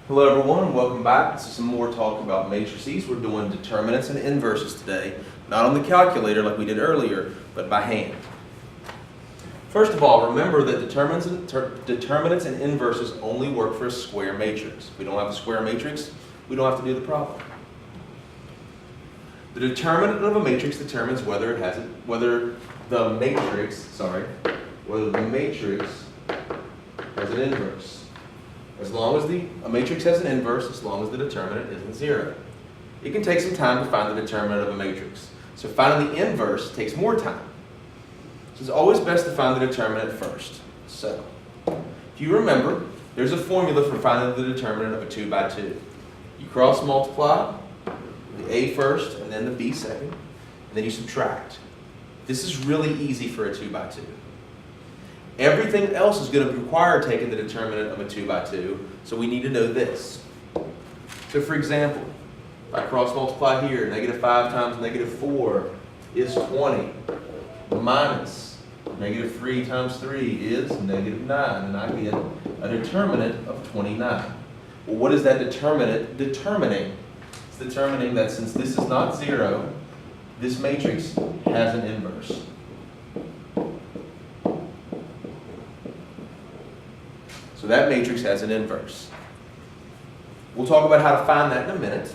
Hello everyone, and welcome back. This is some more talk about matrices. We're doing determinants and inverses today, not on the calculator like we did earlier, but by hand. First of all, remember that determinants and inverses only work for a square matrix. If we don't have a square matrix, we don't have to do the problem. The determinant of a matrix determines whether the matrix has an inverse. As long as a matrix has an inverse, as long as the determinant isn't zero. It can take some time to find the determinant of a matrix. So finding the inverse takes more time. So it's always best to find the determinant first. So, if you remember, there's a formula for finding the determinant of a 2 by 2. You cross multiply the A first and then the B second, and then you subtract. This is really easy for a 2 by 2. Everything else is going to require taking the determinant of a 2 by 2, so we need to know this. So for example, if I cross multiply here, -5 times -4 is 20, minus -3 times 3 is -9, and I get a determinant of 29. Well, what is that determinant determining? It's determining that since this is not zero, this matrix has an inverse. So that matrix has an inverse. We'll talk about how to find that in a minute.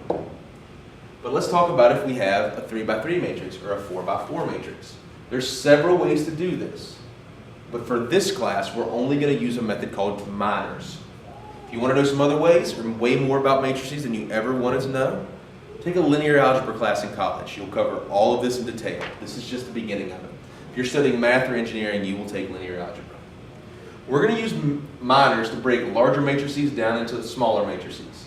But let's talk about if we have a 3 by 3 matrix or a 4 by 4 matrix. There's several ways to do this. But for this class, we're only going to use a method called minors. If you want to know some other ways or way more about matrices than you ever wanted to know, take a linear algebra class in college. You'll cover all of this in detail. This is just the beginning of it. If you're studying math or engineering, you will take linear algebra. We're going to use minors to break larger matrices down into smaller matrices.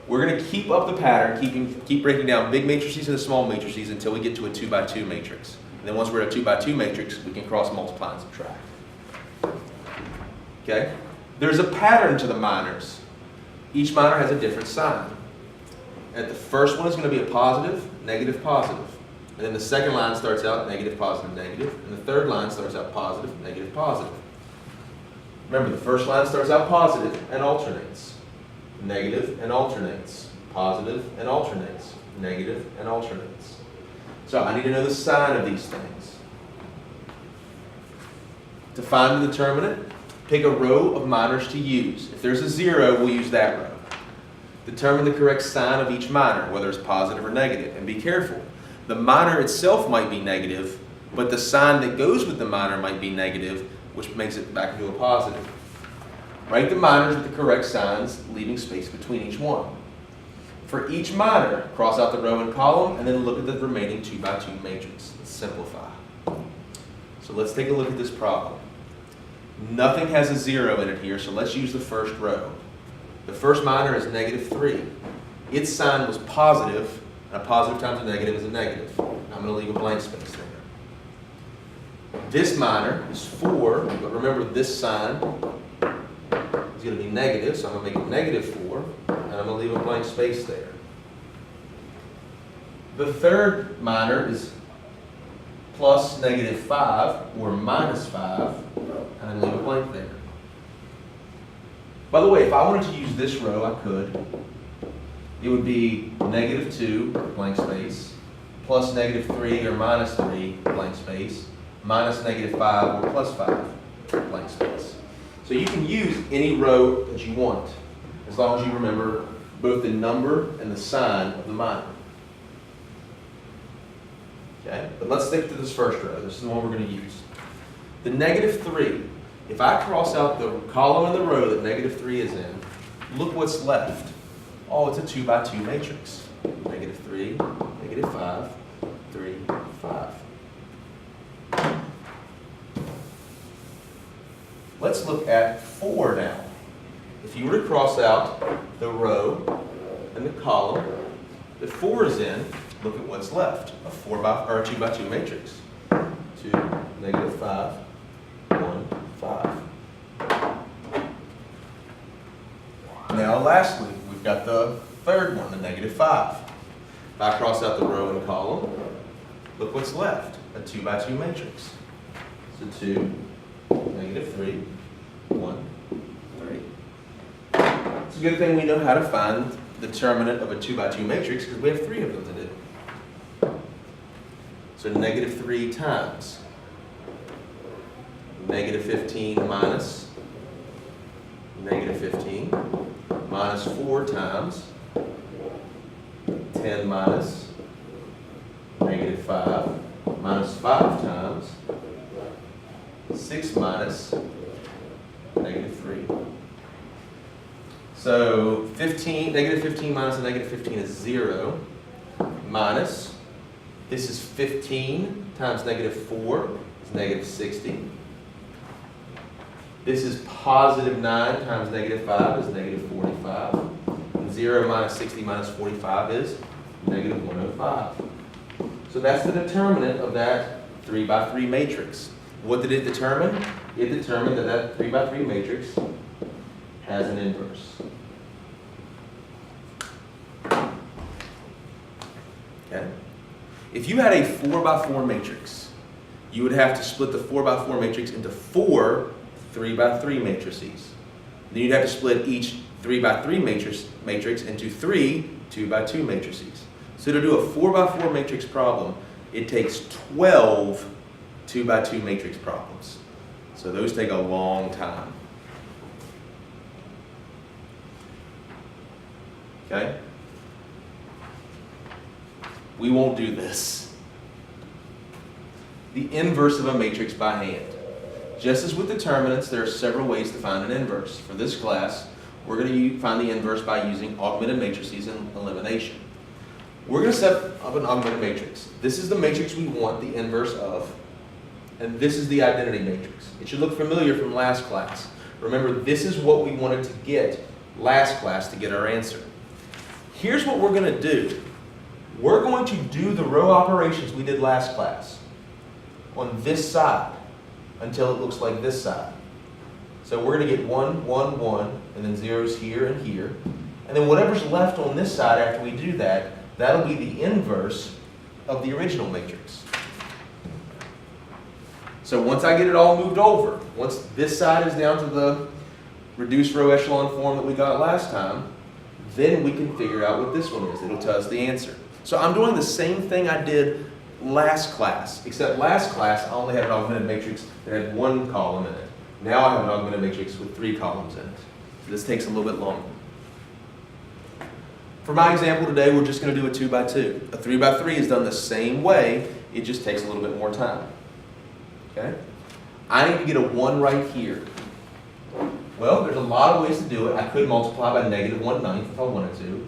We're going to keep up the pattern, keep breaking down big matrices into small matrices until we get to a 2 by 2 matrix. And then once we're at a 2 by 2 matrix, we can cross multiply and subtract. Okay? There's a pattern to the minors. Each minor has a different sign. And the first one is going to be a positive, negative, positive. And then the second line starts out negative, positive, negative. And the third line starts out positive, negative, positive. Remember, the first line starts out positive and alternates. Negative and alternates. Positive and alternates. Negative and alternates. So I need to know the sign of these things. To find the determinant, pick a row of minors to use. If there's a 0, we'll use that row. Determine the correct sign of each minor, whether it's positive or negative. And be careful. The minor itself might be negative, but the sign that goes with the minor might be negative, which makes it back into a positive. Write the minors with the correct signs, leaving space between each one. For each minor, cross out the row and column, and then look at the remaining 2 by 2 matrix. Let's simplify. So let's take a look at this problem. Nothing has a 0 in it here, so let's use the first row. The first minor is -3. Its sign was positive, and a positive times a negative is a negative. I'm going to leave a blank space there. This minor is 4, but remember this sign is going to be negative, so I'm going to make it -4, and I'm going to leave a blank space there. The third minor is plus -5 or -5, and I leave a blank there. By the way, if I wanted to use this row, I could. It would be -2, blank space, plus -3 or -3, blank space, minus -5 or +5, blank space. So you can use any row that you want, as long as you remember both the number and the sign of the minor. Okay, but let's stick to this first row. This is the one we're going to use. The -3, if I cross out the column in the row that -3 is in, look what's left. Oh, it's a 2 by 2 matrix. -3, -5, 3, 5. Let's look at 4 now. If you were to cross out the row and the column that 4 is in, look at what's left. A 2 by 2 matrix. 2, -5, 1, 5. Now lastly, we've got the third one, the -5. If I cross out the row and column, look what's left. A 2 by 2 matrix. So 2, -3, 1, 3. It's a good thing we know how to find the determinant of a 2 by 2 matrix because we have 3 of them to do. So negative 3 times negative 15 minus negative 15 minus 4 times 10 minus negative 5 minus 5 times 6 minus negative 3. So negative 15 minus a negative 15 is 0 minus, this is 15 times negative 4 is negative 60. This is positive 9 times negative 5 is negative 45. And 0 minus 60 minus 45 is negative 105. So that's the determinant of that 3 by 3 matrix. What did it determine? It determined that that 3 by 3 matrix has an inverse. Okay? If you had a 4 by 4 matrix, you would have to split the 4 by 4 matrix into 4 3 by 3 matrices. Then you'd have to split each 3 by 3 matrix into 3 2 by 2 matrices. So to do a 4 by 4 matrix problem, it takes 12 2 by 2 matrix problems. So those take a long time. Okay? We won't do this. The inverse of a matrix by hand. Just as with determinants, there are several ways to find an inverse. For this class, we're going to find the inverse by using augmented matrices and elimination. We're going to set up an augmented matrix. This is the matrix we want the inverse of, and this is the identity matrix. It should look familiar from last class. Remember, this is what we wanted to get last class to get our answer. Here's what we're going to do. We're going to do the row operations we did last class on this side until it looks like this side. So we're going to get 1, 1, 1, and then zeros here and here. And then whatever's left on this side after we do that, that'll be the inverse of the original matrix. So once I get it all moved over, once this side is down to the reduced row echelon form that we got last time, then we can figure out what this one is. It'll tell us the answer. So I'm doing the same thing I did last class, except last class I only had an augmented matrix that had 1 column in it. Now I have an augmented matrix with 3 columns in it. So this takes a little bit longer. For my example today, we're just going to do a 2 by 2. A 3 by 3 is done the same way, it just takes a little bit more time. Okay? I need to get a 1 right here. Well, there's a lot of ways to do it. I could multiply by negative 1/9 if I wanted to.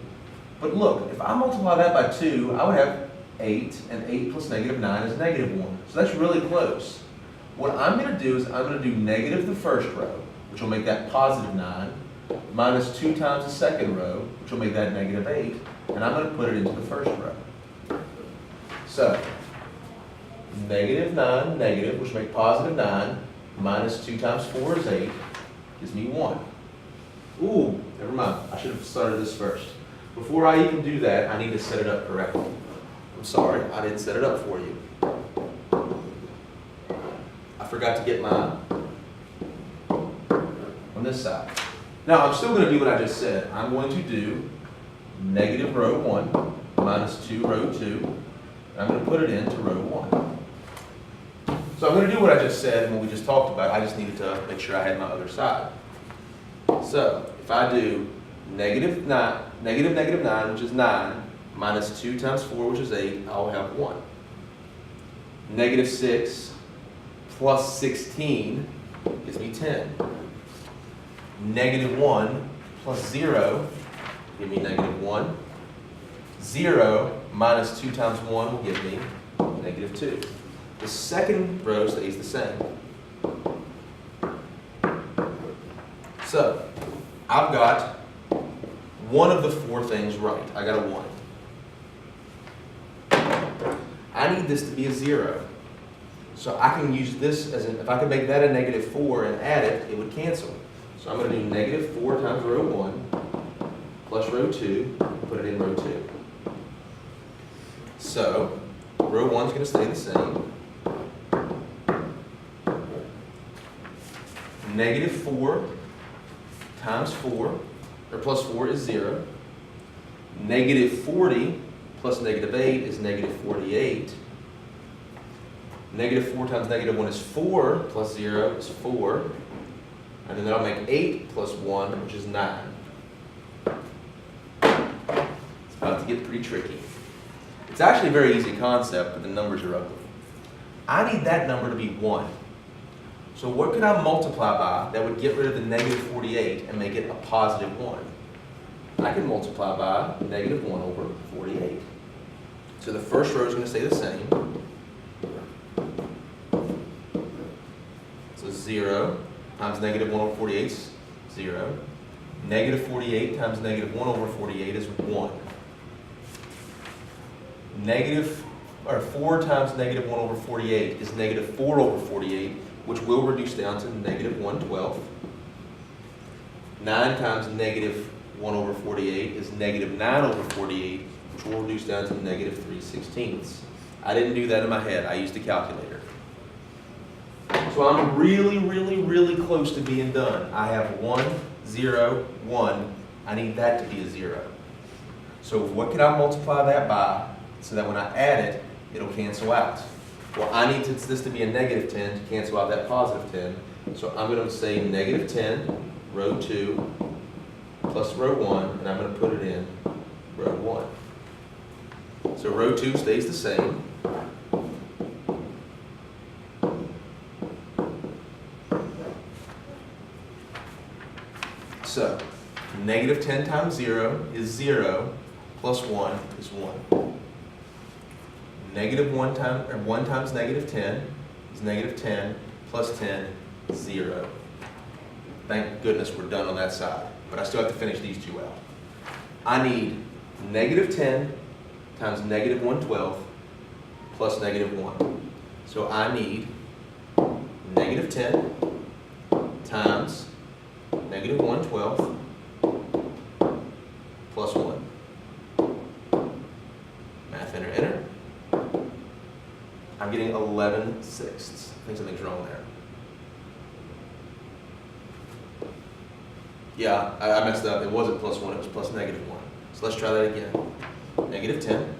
But look, if I multiply that by 2, I would have 8, and 8 plus negative 9 is negative 1. So that's really close. What I'm going to do is I'm going to do negative the first row, which will make that positive 9, minus 2 times the second row, which will make that negative 8, and I'm going to put it into the first row. So, negative 9, negative, which will make positive 9, minus 2 times 4 is 8, gives me 1. Ooh, never mind. I should have started this first. Before I even do that, I need to set it up correctly. I'm sorry, I didn't set it up for you. I forgot to get mine on this side. Now, I'm still going to do what I just said. I'm going to do negative row 1 minus 2 row 2. And I'm going to put it into row 1. So I'm going to do what I just said and what we just talked about. I just needed to make sure I had my other side. So if I do negative 9, which is 9, minus 2 times 4, which is 8, I'll have 1. Negative 6 plus 16 gives me 10. Negative 1 plus 0 give me negative 1. 0 minus 2 times 1 will give me negative 2. The second row stays the same. So, I've got one of the 4 things right. I got a 1. I need this to be a 0. So I can use this as if I could make that a negative 4 and add it, it would cancel. So I'm going to do negative 4 times row 1 plus row 2, put it in row 2. So row 1 is going to stay the same. Negative 4 times 4 or plus 4 is 0. Negative 40 plus negative 8 is negative 48. Negative 4 times negative 1 is 4, plus 0 is 4. And then that'll make 8 plus 1, which is 9. It's about to get pretty tricky. It's actually a very easy concept, but the numbers are ugly. I need that number to be 1. So what could I multiply by that would get rid of the negative 48 and make it a positive 1? I can multiply by negative 1 over 48. So the first row is going to stay the same. So 0 times negative 1 over 48 is 0. Negative 48 times negative 1 over 48 is 1. 4 times negative 1 over 48 is negative 4 over 48, which will reduce down to negative 1/12. 9 times negative 1 over 48 is negative 9 over 48, which will reduce down to negative 3/16. I didn't do that in my head. I used a calculator. So I'm really close to being done. I have 1, 0, 1. I need that to be a 0. So what can I multiply that by so that when I add it, it'll cancel out? Well, I need this to be a negative 10 to cancel out that positive 10. So I'm going to say negative 10, row 2, plus row 1, and I'm going to put it in row 1. So row 2 stays the same. So negative 10 times 0 is 0, plus 1 is 1. Negative 1 times negative 10 is negative 10, plus 10 is 0. Thank goodness we're done on that side. But I still have to finish these two out. I need negative 10 times negative 1/12 plus negative 1. So I need negative 10 times negative 1/12 plus 1. Math enter, enter. I'm getting 11/6. I think something's wrong there. Yeah, I messed up. It wasn't plus 1, it was plus negative 1. So let's try that again. Negative 10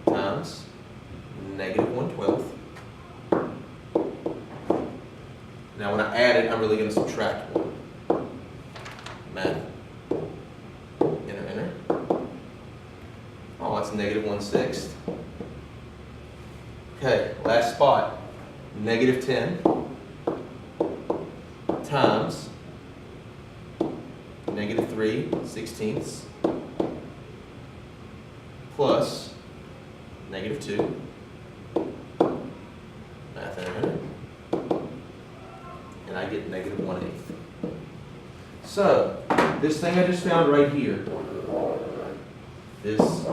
times negative 1/12. Now when I add it, I'm really going to subtract 1. Math. Enter, enter. Oh, that's negative 1/6. Okay, last spot. Negative 10 times negative 3/16 plus negative 2. Math enter. And I get negative 1/8. So, this thing I just found right here, this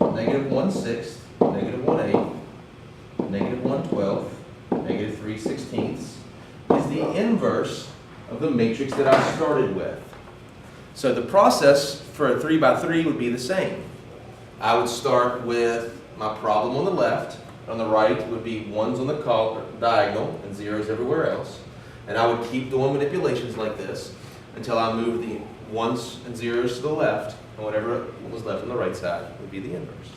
negative 1/6, negative 1/8, negative 1/12, negative 3/16 is the inverse of the matrix that I started with. So the process for a 3 by 3 would be the same. I would start with my problem on the left. On the right would be 1s on the diagonal and 0s everywhere else. And I would keep doing manipulations like this until I moved the 1s and 0s to the left, and whatever was left on the right side would be the inverse.